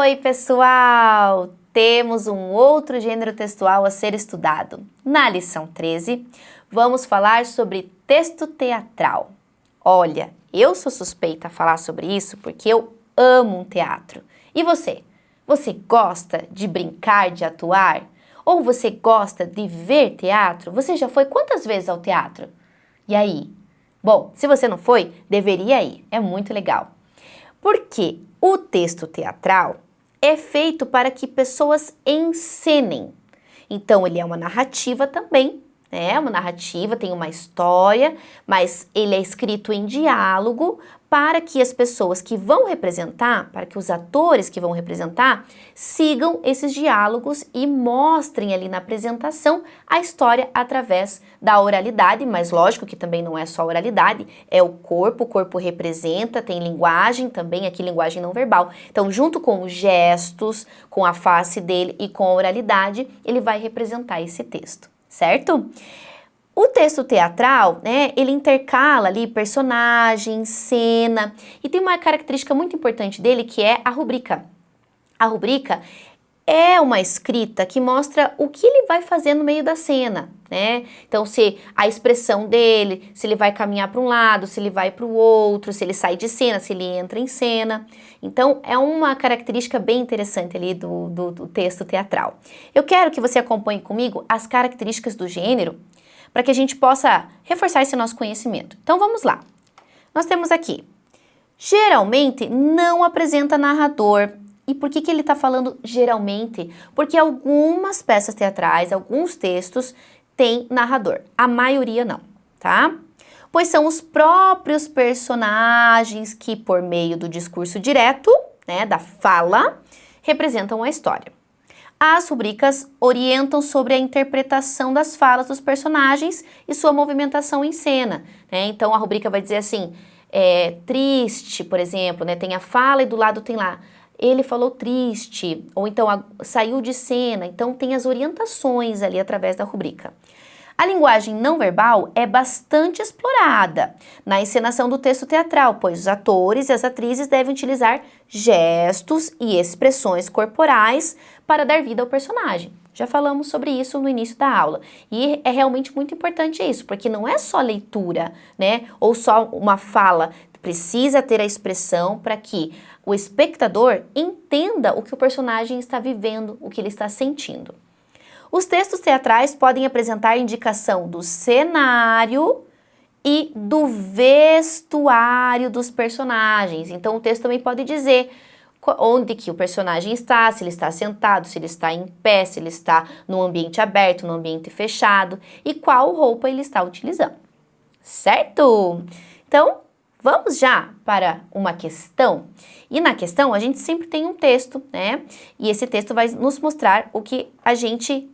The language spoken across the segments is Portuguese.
Oi, pessoal! Temos um outro gênero textual a ser estudado. Na lição 13, vamos falar sobre texto teatral. Olha, eu sou suspeita a falar sobre isso porque eu amo um teatro. E você? Você gosta de brincar, de atuar? Ou você gosta de ver teatro? Você já foi quantas vezes ao teatro? E aí? Bom, se você não foi, deveria ir. É muito legal. Porque o texto teatral é feito para que pessoas encenem. Então, ele é uma narrativa também, né? Uma narrativa, tem uma história, mas ele é escrito em diálogo para que as pessoas que vão representar, para que os atores que vão representar, sigam esses diálogos e mostrem ali na apresentação a história através da oralidade, mas lógico que também não é só oralidade, é o corpo representa, tem linguagem também, aqui linguagem não verbal. Então, junto com os gestos, com a face dele e com a oralidade, ele vai representar esse texto, certo? O texto teatral, né, ele intercala ali personagem, cena, e tem uma característica muito importante dele que é a rubrica. A rubrica é uma escrita que mostra o que ele vai fazer no meio da cena, né? Então, se a expressão dele, se ele vai caminhar para um lado, se ele vai para o outro, se ele sai de cena, se ele entra em cena. Então, é uma característica bem interessante ali do texto teatral. Eu quero que você acompanhe comigo as características do gênero, para que a gente possa reforçar esse nosso conhecimento. Então, vamos lá. Nós temos aqui, geralmente não apresenta narrador. E por que ele está falando geralmente? Porque algumas peças teatrais, alguns textos, têm narrador. A maioria não, tá? Pois são os próprios personagens que, por meio do discurso direto, né, da fala, representam a história. As rubricas orientam sobre a interpretação das falas dos personagens e sua movimentação em cena, né? Então, a rubrica vai dizer assim, triste, por exemplo, né? Tem a fala e do lado tem lá, ele falou triste, ou então saiu de cena. Então, tem as orientações ali através da rubrica. A linguagem não verbal é bastante explorada na encenação do texto teatral, pois os atores e as atrizes devem utilizar gestos e expressões corporais para dar vida ao personagem. Já falamos sobre isso no início da aula. E é realmente muito importante isso, porque não é só leitura, né? Ou só uma fala. Precisa ter a expressão para que o espectador entenda o que o personagem está vivendo, o que ele está sentindo. Os textos teatrais podem apresentar indicação do cenário e do vestuário dos personagens. Então, o texto também pode dizer onde que o personagem está, se ele está sentado, se ele está em pé, se ele está num ambiente aberto, num ambiente fechado e qual roupa ele está utilizando. Certo? Então, vamos já para uma questão. E na questão a gente sempre tem um texto, né? E esse texto vai nos mostrar o que a gente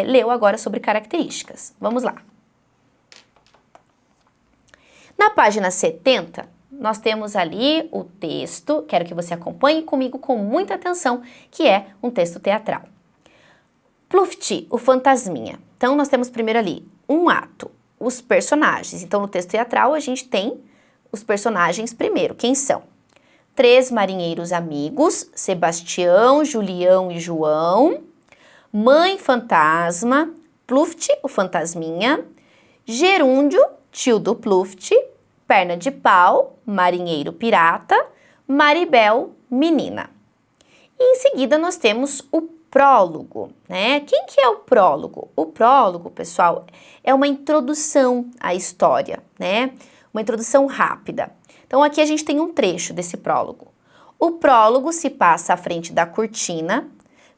leu agora sobre características. Vamos lá. Na página 70, nós temos ali o texto, quero que você acompanhe comigo com muita atenção, que é um texto teatral. Pluft, o fantasminha. Então, nós temos primeiro ali um ato, os personagens. Então, no texto teatral, a gente tem os personagens primeiro. Quem são? 3 marinheiros amigos, Sebastião, Julião e João, Mãe Fantasma, Pluft, o fantasminha, Gerúndio, tio do Pluft, Perna de Pau, marinheiro pirata, Maribel, menina. E em seguida nós temos o prólogo, né? Quem que é o prólogo? O prólogo, pessoal, é uma introdução à história, né? Uma introdução rápida. Então, aqui a gente tem um trecho desse prólogo. O prólogo se passa à frente da cortina.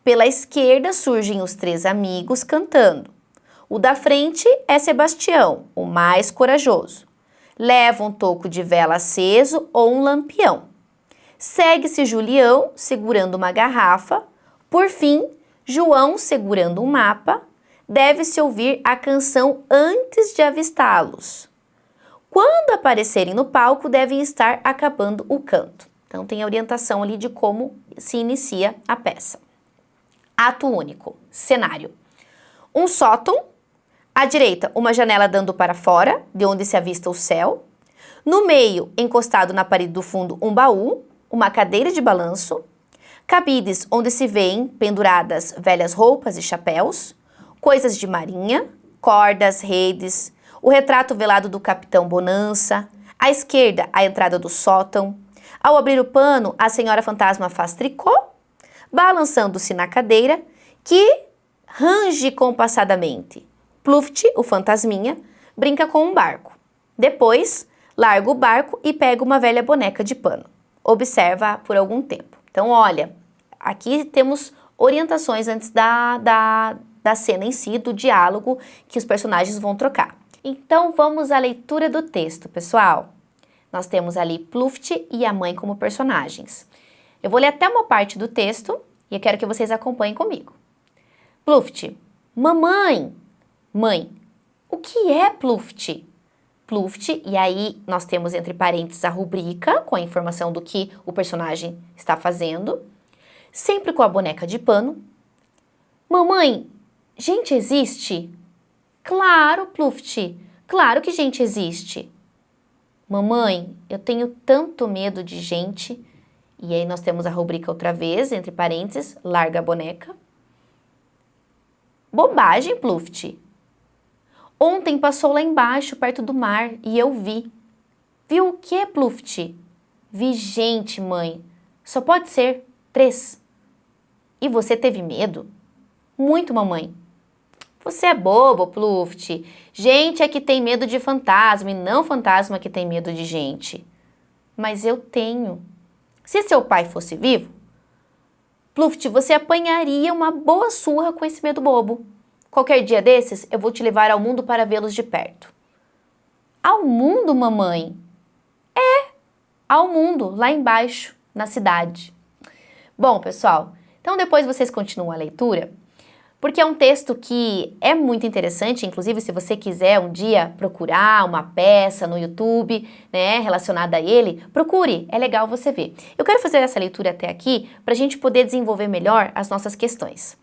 Pela esquerda surgem os 3 amigos cantando. O da frente é Sebastião, o mais corajoso. Leva um toco de vela aceso ou um lampião. Segue-se Julião segurando uma garrafa. Por fim, João segurando um mapa. Deve-se ouvir a canção antes de avistá-los. Quando aparecerem no palco, devem estar acabando o canto. Então, tem a orientação ali de como se inicia a peça. Ato único, cenário. Um sótão, à direita, uma janela dando para fora, de onde se avista o céu. No meio, encostado na parede do fundo, um baú, uma cadeira de balanço. Cabides onde se vêem penduradas velhas roupas e chapéus, coisas de marinha, cordas, redes, o retrato velado do Capitão Bonança, à esquerda a entrada do sótão. Ao abrir o pano, a senhora fantasma faz tricô, balançando-se na cadeira, que range compassadamente. Pluft, o fantasminha, brinca com um barco. Depois, larga o barco e pega uma velha boneca de pano. Observa por algum tempo. Então, olha, aqui temos orientações antes da cena em si, do diálogo que os personagens vão trocar. Então, vamos à leitura do texto, pessoal. Nós temos ali Pluft e a mãe como personagens. Eu vou ler até uma parte do texto e eu quero que vocês acompanhem comigo. Pluft: mamãe. Mãe: o que é Pluft? Pluft, e aí nós temos entre parênteses a rubrica com a informação do que o personagem está fazendo, sempre com a boneca de pano. Mamãe, gente existe? Claro, Pluft, claro que gente existe. Mamãe, eu tenho tanto medo de gente. E aí nós temos a rubrica outra vez, entre parênteses, larga a boneca. Bobagem, Pluft. Ontem passou lá embaixo, perto do mar, e eu vi. Viu o que, Pluft? Vi gente, mãe. Só pode ser 3. E você teve medo? Muito, mamãe. Você é bobo, Pluft. Gente é que tem medo de fantasma e não fantasma que tem medo de gente. Mas eu tenho. Se seu pai fosse vivo, Pluft, você apanharia uma boa surra com esse medo bobo. Qualquer dia desses, eu vou te levar ao mundo para vê-los de perto. Ao mundo, mamãe? É, ao mundo, lá embaixo, na cidade. Bom, pessoal, então depois vocês continuam a leitura, porque é um texto que é muito interessante, inclusive se você quiser um dia procurar uma peça no YouTube, né, relacionada a ele, procure, é legal você ver. Eu quero fazer essa leitura até aqui para a gente poder desenvolver melhor as nossas questões.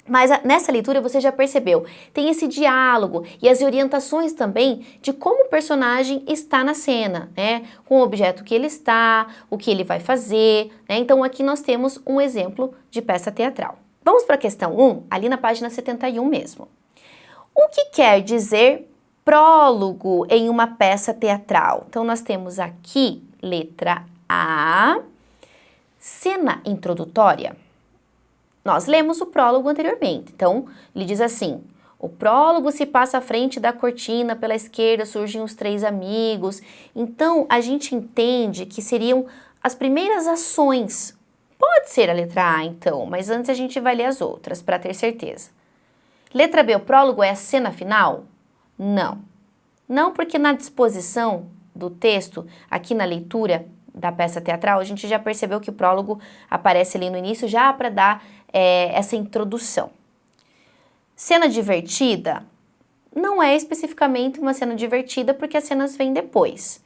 Mas nessa leitura você já percebeu, tem esse diálogo e as orientações também de como o personagem está na cena, né? Com o objeto que ele está, o que ele vai fazer, né? Então aqui nós temos um exemplo de peça teatral. Vamos para a questão 1, ali na página 71 mesmo. O que quer dizer prólogo em uma peça teatral? Então nós temos aqui, letra A, cena introdutória. Nós lemos o prólogo anteriormente, então ele diz assim: o prólogo se passa à frente da cortina, pela esquerda surgem os 3 amigos. Então a gente entende que seriam as primeiras ações. Pode ser a letra A então, mas antes a gente vai ler as outras para ter certeza. Letra B, o prólogo é a cena final? Não. Não, porque na disposição do texto, aqui na leitura da peça teatral, a gente já percebeu que o prólogo aparece ali no início já para dar essa introdução. Cena divertida? Não é especificamente uma cena divertida porque as cenas vêm depois.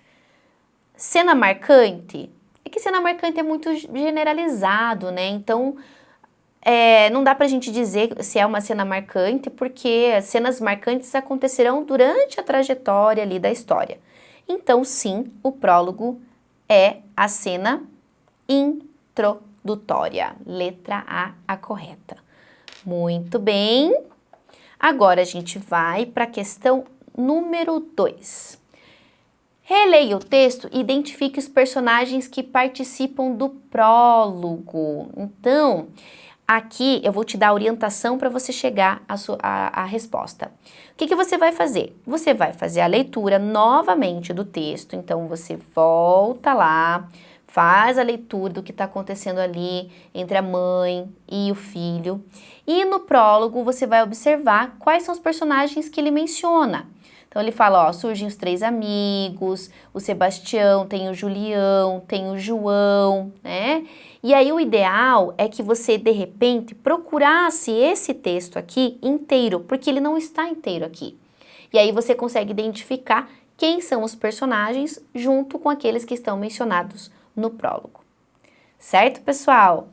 Cena marcante? É que cena marcante é muito generalizado, né? Então, não dá pra gente dizer se é uma cena marcante porque as cenas marcantes acontecerão durante a trajetória ali da história. Então, sim, o prólogo é a cena introdutória. Letra A correta. Muito bem. Agora a gente vai para a questão número 2. Releia o texto e identifique os personagens que participam do prólogo. Então, aqui eu vou te dar a orientação para você chegar à resposta. O que você vai fazer? Você vai fazer a leitura novamente do texto, então você volta lá, faz a leitura do que está acontecendo ali entre a mãe e o filho. E no prólogo você vai observar quais são os personagens que ele menciona. Então ele fala, ó, surgem os 3 amigos, o Sebastião, tem o Julião, tem o João, né? E aí o ideal é que você, de repente, procurasse esse texto aqui inteiro, porque ele não está inteiro aqui. E aí você consegue identificar quem são os personagens junto com aqueles que estão mencionados no prólogo. Certo, pessoal?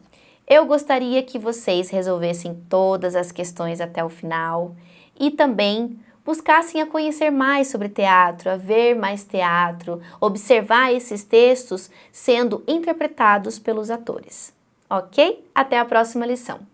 Eu gostaria que vocês resolvessem todas as questões até o final e também buscassem a conhecer mais sobre teatro, a ver mais teatro, observar esses textos sendo interpretados pelos atores. ok? Até a próxima lição!